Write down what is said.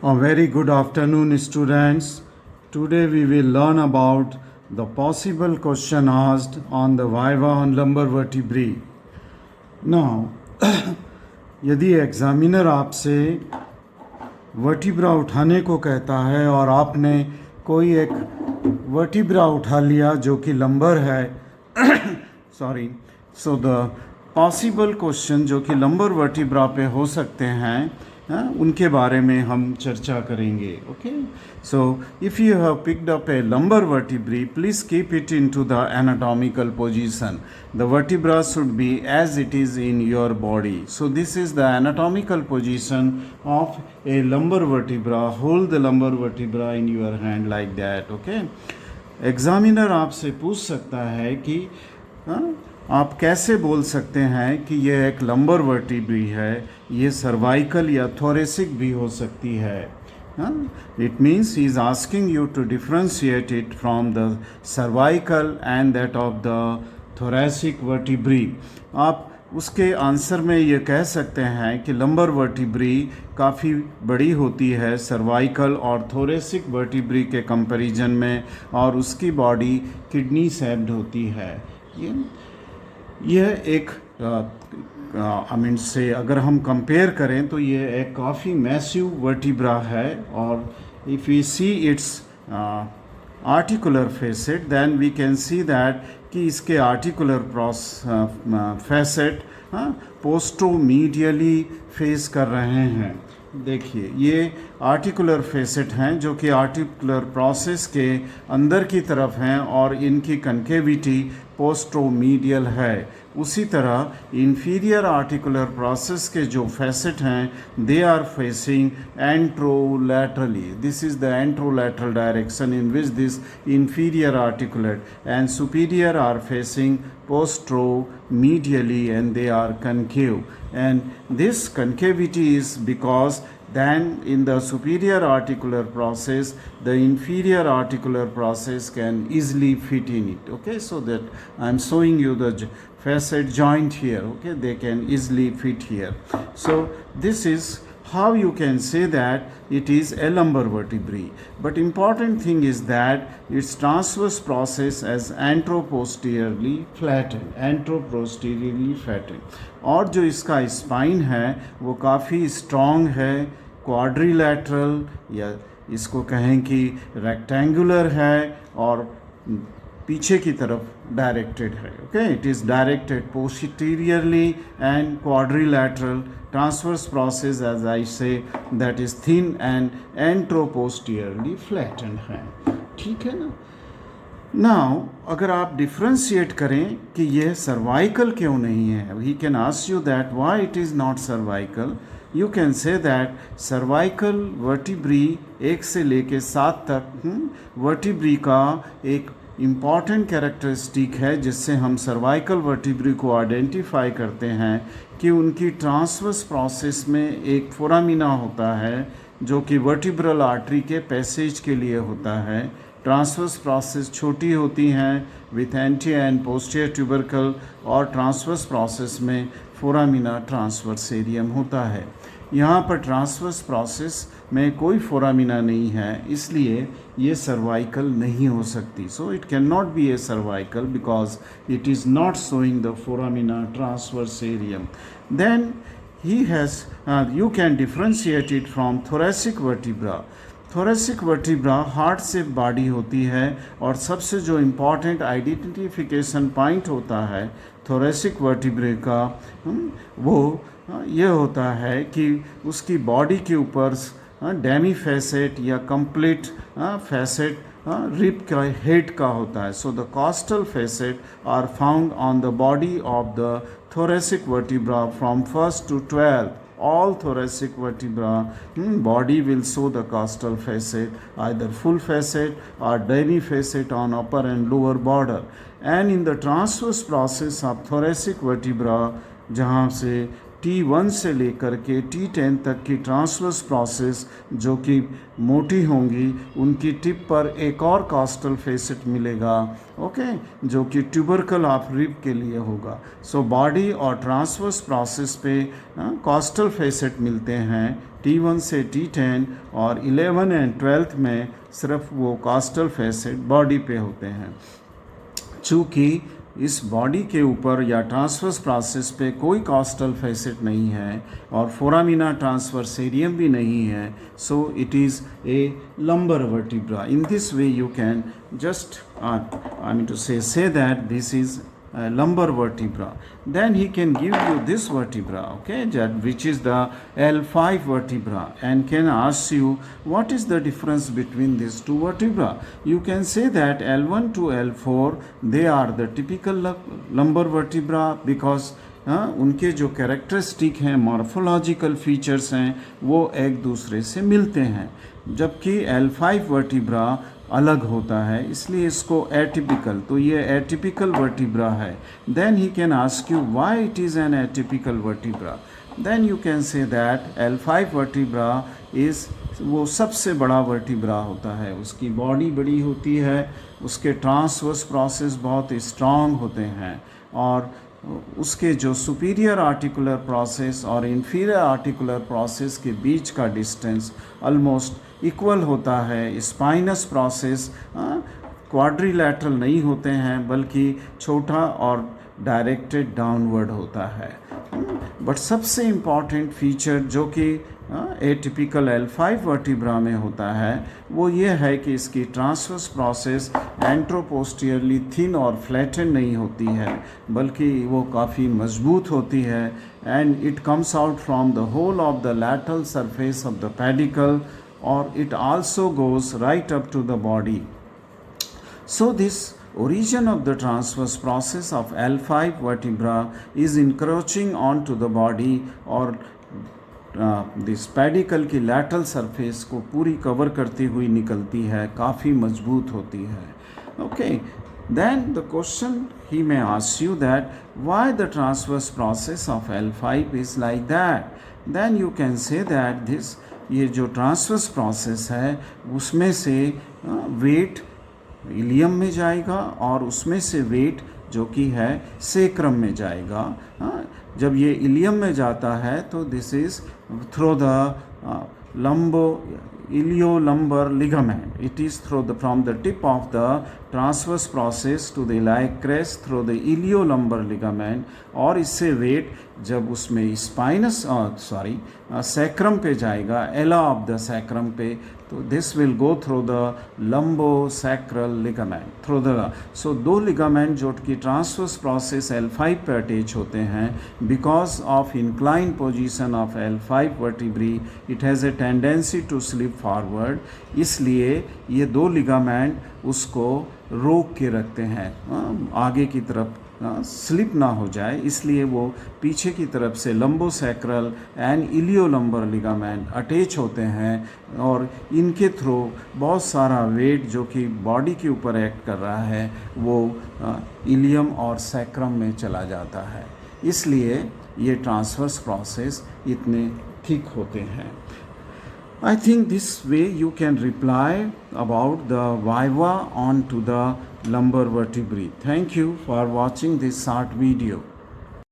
A very good afternoon, students. Today we will learn about the possible question asked on the Viva on lumbar vertebrae. Now, यदि examiner आपसे vertebra उठाने को कहता है और आपने कोई एक वर्टिब्रा उठा लिया जो कि लंबर है sorry so the possible question जो कि लंबर वर्टिब्रा पे हो सकते हैं उनके बारे में हम चर्चा करेंगे. Okay, so if you have picked up a lumbar vertebrae, please keep it into the anatomical position. The vertebra should be as it is in your body. So this is the anatomical position of a lumbar vertebra. Hold the lumbar vertebra in your hand like that. Okay. Examiner आपसे पूछ सकता है कि आप कैसे बोल सकते हैं कि यह एक लंबर वर्टिब्री है, ये सर्वाइकल या थोरेसिक भी हो सकती है. It means he is asking you to differentiate it from the cervical and that of the thoracic vertebrae. आप उसके आंसर में ये कह सकते हैं कि लंबर वर्टिब्री काफ़ी बड़ी होती है सर्वाइकल और थोरेसिक वर्टिब्री के कंपैरिजन में, और उसकी बॉडी किडनी शेप्ड होती है. यह एक से अगर हम कंपेयर करें तो ये एक काफ़ी मैसिव वर्टिब्रा है. और if we see its articular facet then we can see that कि इसके आर्टिकुलर फेसेट पोस्टोमीडियली फेस कर रहे हैं. देखिए ये आर्टिकुलर फेसेट हैं जो कि आर्टिकुलर प्रोसेस के अंदर की तरफ हैं और इनकी कनकेविटी पोस्टोमीडियल है. उसी तरह इंफीरियर आर्टिकुलर प्रोसेस के जो फेसेट हैं they are facing anterolaterally. This is the anterolateral direction in which this inferior articulate, and superior are facing postromedially and they are concave, and this concavity is because then in the superior articular process the inferior articular process can easily fit in it. Okay, so that I am showing you the facet joint here. Okay, they can easily fit here. So this is how you can say that it is a lumbar vertebrae. But important thing is that its transverse process as anteroposteriorly flattened. और जो इसका spine है वो काफ़ी strong है, quadrilateral या इसको कहें कि रेक्टेंगुलर है और पीछे की तरफ डायरेक्टेड है. Okay, it is directed posteriorly and quadrilateral. Transverse process as I say that is thin and anteroposteriorly flattened है. ठीक है ना. नाउ अगर आप डिफ्रेंशिएट करें कि यह सर्वाइकल क्यों नहीं है, ही can ask you that why it is not cervical. You can say that cervical vertebrae 1 से लेके 7 तक वर्टिब्री का एक इम्पॉर्टेंट कैरेक्टरिस्टिक है जिससे हम सर्वाइकल वर्टिब्री को आइडेंटिफाई करते हैं कि उनकी ट्रांसवर्स प्रोसेस में एक फोरामिना होता है जो कि वर्टिब्रल आर्टरी के पैसेज के लिए होता है. ट्रांसवर्स प्रोसेस छोटी होती हैं with anti and posterior tubercle, और ट्रांसवर्स प्रोसेस में फोरामिना ट्रांसवर्सेरियम होता है. यहाँ पर ट्रांसवर्स प्रोसेस में कोई फोरामिना नहीं है, इसलिए ये सर्वाइकल नहीं हो सकती. So it can not be a cervical because it is not showing the foramina transversarium. Then he has you can differentiate it from thoracic vertebra. Thoracic vertebra heart से बॉडी होती है, और सबसे जो इम्पॉर्टेंट आइडेंटिफिकेशन पॉइंट होता है thoracic vertebrae का वो ये होता है कि उसकी बॉडी के ऊपर डेमी फैसेट या कंप्लीट फैसेट रिब का हेड का होता है. So the costal facet are found on the body of the thoracic vertebra from 1st to 12th. All thoracic vertebra body will show the costal facet, either full facet or demi facet on upper and lower border. And in the transverse process of thoracic vertebra, जहाँ से T1 से लेकर के T10 तक की transverse process जो कि मोटी होंगी, उनकी टिप पर एक और कॉस्टल फेसेट मिलेगा. ओके, जो कि ट्यूबरकल ऑफ रिब के लिए होगा. सो बॉडी और ट्रांसवर्स प्रोसेस पे कॉस्टल फेसेट मिलते हैं T1 से T10 और 11 एंड 12 में सिर्फ वो कॉस्टल फैसेट बॉडी पे होते हैं। चूँकि इस बॉडी के ऊपर या ट्रांसवर्स प्रोसेस पे कोई कॉस्टल फैसेट नहीं है और फोरामिना ट्रांसवर्सेरियम भी नहीं है, so it is a lumbar vertebra. In this way you can just I mean to say that this is lumbar vertebra. Then he can give you this vertebra, okay, which is the L5 vertebra, and can ask you what is the difference between these two vertebra. You can say that L1 to L4 they are the typical lumbar vertebra because उनके जो characteristic हैं, morphological features हैं, वो एक दूसरे से मिलते हैं, जबकि L5 वर्टिब्रा अलग होता है, इसलिए इसको एटिपिकल, तो ये एटिपिकल वर्टिब्रा है। Then he can ask you why it is an atypical vertebra. Then you can say that L5 vertebra is वो सबसे बड़ा वर्टिब्रा होता है, उसकी बॉडी बड़ी होती है, उसके ट्रांसवर्स प्रोसेस बहुत स्ट्रांग होते हैं और उसके जो सुपीरियर आर्टिकुलर प्रोसेस और इन्फीरियर आर्टिकुलर प्रोसेस के बीच का डिस्टेंस ऑलमोस्ट इक्वल होता है। स्पाइनस प्रोसेस क्वाड्रिलैटरल नहीं होते हैं, बल्कि छोटा और डायरेक्टेड डाउनवर्ड होता है। बट सबसे इम्पॉर्टेंट फीचर जो कि एटिपिकल L5 वर्टिब्रा में होता है वो ये है कि इसकी ट्रांसवर्स प्रोसेस एंट्रोपोस्टियरली थिन और फ्लैटन नहीं होती है, बल्कि वो काफ़ी मजबूत होती है। And it comes out from the hole of the lateral surface of the pedicle और it also goes right up to the body. So this origin of the transverse process of L5 vertebra is encroaching onto the body और this pedicle की lateral surface को पूरी cover करती हुई निकलती है, काफ़ी मजबूत होती है। Okay, then the question he may ask you that why the transverse process of L5 is like that. Then you can say that this ये जो ट्रांसवर्स प्रोसेस है उसमें से वेट इलियम में जाएगा और उसमें से वेट जो कि है सेक्रम में जाएगा। जब ये इलियम में जाता है तो this is through the iliolumbar ligament. It is from the tip of the transverse process to the iliac crest through the iliolumbar ligament, और इससे वेट जब उसमें स्पाइनस सैक्रम पे जाएगा, एला ऑफ द सैक्रम पे, तो this will go through the lumbosacral ligament through the so दो लिगामेंट जो कि ट्रांसवर्स प्रोसेस L5 पे अटैच होते हैं। Because of incline position of L5 vertebrae it has a tendency to slip forward, इसलिए ये दो लिगामेंट उसको रोक के रखते हैं, आगे की तरफ स्लिप ना हो जाए, इसलिए वो पीछे की तरफ से लंबोसैक्रल एंड इलियोलंबर लिगामेंट अटैच होते हैं और इनके थ्रू बहुत सारा वेट जो कि बॉडी के ऊपर एक्ट कर रहा है वो इलियम और सैक्रम में चला जाता है, इसलिए ये ट्रांसवर्स प्रोसेस इतने थिक होते हैं। I think this way you can reply about the viva on to the lumbar vertebrae. Thank you for watching this short video.